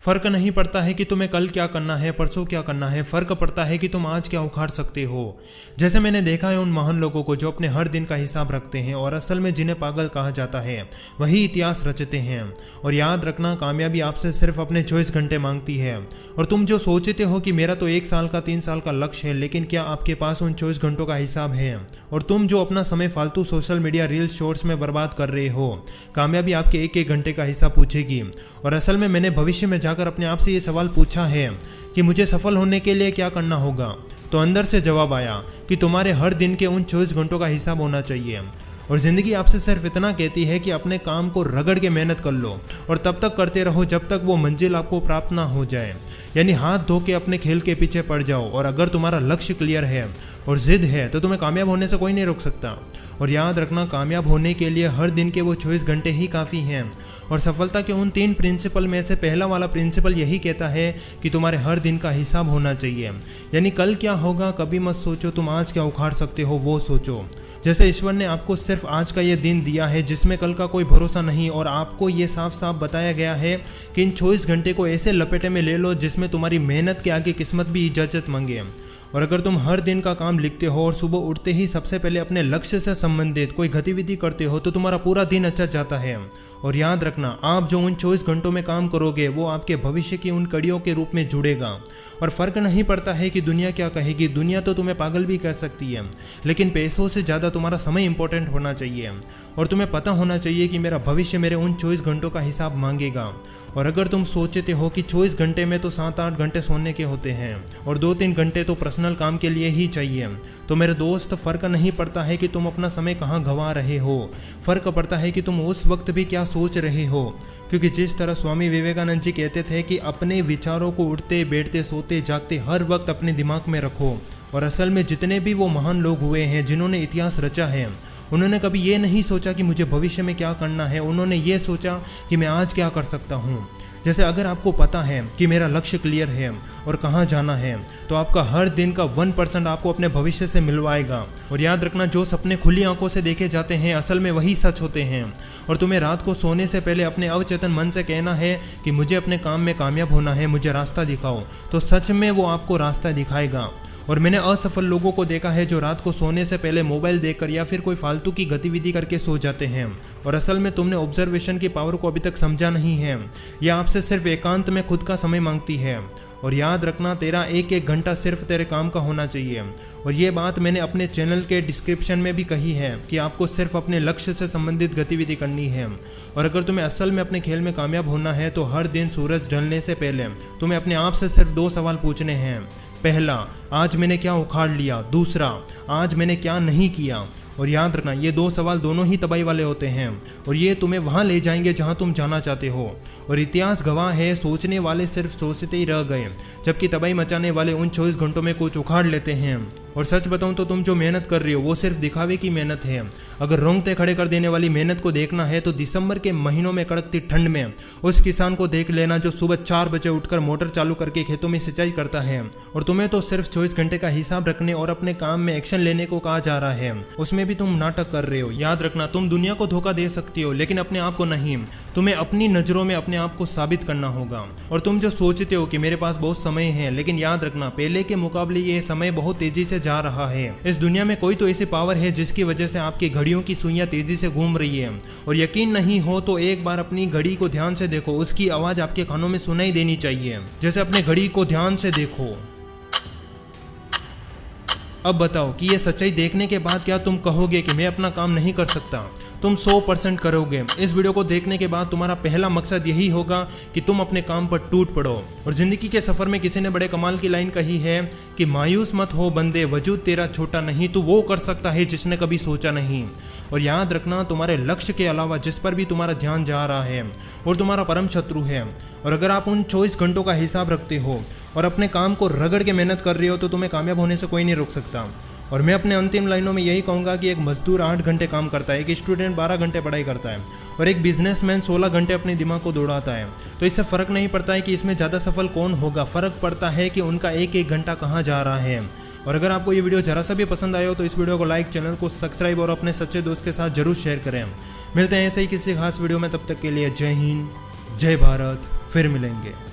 फर्क नहीं पड़ता है कि तुम्हें कल क्या करना है, परसों क्या करना है, फर्क पड़ता है कि तुम आज क्या उखाड़ सकते हो। जैसे मैंने देखा है उन महान लोगों को जो अपने हर दिन का हिसाब रखते हैं और असल में जिन्हें पागल कहा जाता है वही इतिहास रचते हैं। और याद रखना, कामयाबी आपसे सिर्फ अपने 24 घंटे मांगती है। और तुम जो सोचते हो कि मेरा तो 1 साल का 3 साल का लक्ष्य है, लेकिन क्या आपके पास उन 24 घंटों का हिसाब है? और तुम जो अपना समय फालतू सोशल मीडिया रील्स शॉर्ट्स में बर्बाद कर रहे हो, कामयाबी आपके 1-1 घंटे का हिसाब पूछेगी। और असल में मैंने भविष्य में जाकर अपने आप से ये सवाल पूछा है कि मुझे सफल होने के लिए क्या करना होगा, तो अंदर से जवाब आया कि तुम्हारे हर दिन के उन 24 घंटों का हिसाब होना चाहिए। और ज़िंदगी आपसे सिर्फ इतना कहती है कि अपने काम को रगड़ के मेहनत कर लो और तब तक करते रहो जब तक वो मंजिल आपको प्राप्त ना हो जाए। यानी हाथ धो के अपने खेल के पीछे पड़ जाओ। और अगर तुम्हारा लक्ष्य क्लियर है और जिद है तो तुम्हें कामयाब होने से कोई नहीं रोक सकता। और याद रखना, कामयाब होने के लिए हर दिन के वो 24 घंटे ही काफ़ी हैं। और सफलता के उन 3 प्रिंसिपल में से पहला वाला प्रिंसिपल यही कहता है कि तुम्हारे हर दिन का हिसाब होना चाहिए। यानी कल क्या होगा कभी मत सोचो, तुम आज क्या उखाड़ सकते हो वो सोचो। जैसे ईश्वर ने आपको सिर्फ आज का ये दिन दिया है जिसमें कल का कोई भरोसा नहीं, और आपको ये साफ साफ बताया गया है कि इन 24 घंटे को ऐसे लपेटे में ले लो जिसमें तुम्हारी मेहनत के आगे किस्मत भी इजाज़त मांगे। और अगर तुम हर दिन का काम लिखते हो और सुबह उठते ही सबसे पहले अपने लक्ष्य से संबंधित कोई गतिविधि करते हो तो तुम्हारा पूरा दिन अच्छा जाता है। और याद रखना, आप जो उन 24 घंटों में काम करोगे वो आपके भविष्य की उन कड़ियों के रूप में जुड़ेगा। और फर्क नहीं पड़ता है कि दुनिया क्या कहेगी, दुनिया तो तुम्हें पागल भी कह सकती है, लेकिन पैसों से ज़्यादा तुम्हारा समय इंपॉर्टेंट होना चाहिए। और तुम्हें पता होना चाहिए कि मेरा भविष्य मेरे उन 24 घंटों का हिसाब मांगेगा। और अगर तुम सोचते हो कि 24 घंटे में तो 7-8 घंटे सोने के होते हैं और 2-3 घंटे तो पर्सनल काम के लिए ही चाहिए, तो मेरे दोस्त, फर्क नहीं पड़ता है कि तुम अपना समय कहाँ गंवा रहे हो, फर्क पड़ता है कि तुम उस वक्त भी क्या सोच रहे हो। क्योंकि जिस तरह स्वामी विवेकानंद जी कहते थे कि अपने विचारों को उठते बैठते सोते जागते हर वक्त अपने दिमाग में रखो। और असल में जितने भी वो महान लोग हुए हैं जिन्होंने इतिहास रचा है, उन्होंने कभी ये नहीं सोचा कि मुझे भविष्य में क्या करना है, उन्होंने ये सोचा कि मैं आज क्या कर सकता हूँ। जैसे अगर आपको पता है कि मेरा लक्ष्य क्लियर है और कहाँ जाना है, तो आपका हर दिन का 1% आपको अपने भविष्य से मिलवाएगा। और याद रखना, जो सपने खुली आंखों से देखे जाते हैं असल में वही सच होते हैं। और तुम्हें रात को सोने से पहले अपने अवचेतन मन से कहना है कि मुझे अपने काम में कामयाब होना है, मुझे रास्ता दिखाओ, तो सच में वो आपको रास्ता दिखाएगा। और मैंने असफल लोगों को देखा है जो रात को सोने से पहले मोबाइल देखकर या फिर कोई फालतू की गतिविधि करके सो जाते हैं। और असल में तुमने ऑब्जर्वेशन की पावर को अभी तक समझा नहीं है। यह आपसे सिर्फ एकांत में खुद का समय मांगती है। और याद रखना, तेरा 1-1 घंटा सिर्फ तेरे काम का होना चाहिए। और ये बात मैंने अपने चैनल के डिस्क्रिप्शन में भी कही है कि आपको सिर्फ अपने लक्ष्य से संबंधित गतिविधि करनी है। और अगर तुम्हें असल में अपने खेल में कामयाब होना है तो हर दिन सूरज ढलने से पहले तुम्हें अपने आप से सिर्फ 2 सवाल पूछने हैं। पहला, आज मैंने क्या उखाड़ लिया? दूसरा, आज मैंने क्या नहीं किया? और याद रखना, ये 2 सवाल दोनों ही तबाही वाले होते हैं और ये तुम्हें वहाँ ले जाएंगे जहाँ तुम जाना चाहते हो। और इतिहास गवाह है, सोचने वाले सिर्फ सोचते ही रह गए, जबकि तबाही मचाने वाले उन 24 घंटों में कुछ उखाड़ लेते हैं। और सच बताऊं तो तुम जो मेहनत कर रही हो वो सिर्फ दिखावे की मेहनत है। अगर रोंगटे खड़े कर देने वाली मेहनत को देखना है तो दिसंबर के महीनों में कड़कती ठंड में उस किसान को देख लेना जो सुबह 4 बजे उठकर मोटर चालू करके खेतों में सिंचाई करता है। और तुम्हें तो सिर्फ 24 घंटे का हिसाब रखने और अपने काम में एक्शन लेने को कहा जा रहा है, उसमें भी तुम नाटक कर रहे हो। याद रखना, तुम दुनिया को धोखा दे सकती हो लेकिन अपने आप को नहीं। तुम्हें अपनी नज़रों में अपने आप को साबित करना होगा। और तुम जो सोचते हो कि मेरे पास बहुत समय है, लेकिन याद रखना, पहले के मुकाबले ये समय बहुत तेजी से जा रहा है। इस दुनिया में कोई तो ऐसी पावर है जिसकी वजह से आपकी घड़ियों की सुइयां तेजी से घूम रही है। और यकीन नहीं हो तो एक बार अपनी घड़ी को ध्यान से देखो, उसकी आवाज आपके कानों में सुनाई देनी चाहिए। जैसे अपने घड़ी को ध्यान से देखो। अब बताओ कि ये सच्चाई देखने के बाद क्या तुम कहोगे कि मैं अपना काम नहीं कर सकता? तुम 100% करोगे। इस वीडियो को देखने के बाद तुम्हारा पहला मकसद यही होगा कि तुम अपने काम पर टूट पड़ो। और जिंदगी के सफर में किसी ने बड़े कमाल की लाइन कही है कि मायूस मत हो बंदे, वजूद तेरा छोटा नहीं, तो वो कर सकता है जिसने कभी सोचा नहीं। और याद रखना, तुम्हारे लक्ष्य के अलावा जिस पर भी तुम्हारा ध्यान जा रहा है और तुम्हारा परम शत्रु है। और अगर आप उन 24 घंटों का हिसाब रखते हो और अपने काम को रगड़ के मेहनत कर रहे हो तो तुम्हें कामयाब होने से कोई नहीं रोक सकता। और मैं अपने अंतिम लाइनों में यही कहूँगा कि एक मजदूर 8 घंटे काम करता है, एक स्टूडेंट 12 घंटे पढ़ाई करता है और एक बिजनेसमैन 16 घंटे अपने दिमाग को दौड़ाता है। तो इससे फ़र्क नहीं पड़ता है कि इसमें ज़्यादा सफल कौन होगा, फ़र्क पड़ता है कि उनका 1-1 घंटा कहाँ जा रहा है। और अगर आपको ये वीडियो जरा सा भी पसंद आया हो तो इस वीडियो को लाइक, चैनल को सब्सक्राइब और अपने सच्चे दोस्त के साथ जरूर शेयर करें। मिलते हैं ऐसे ही किसी खास वीडियो में, तब तक के लिए जय हिंद, जय भारत, फिर मिलेंगे।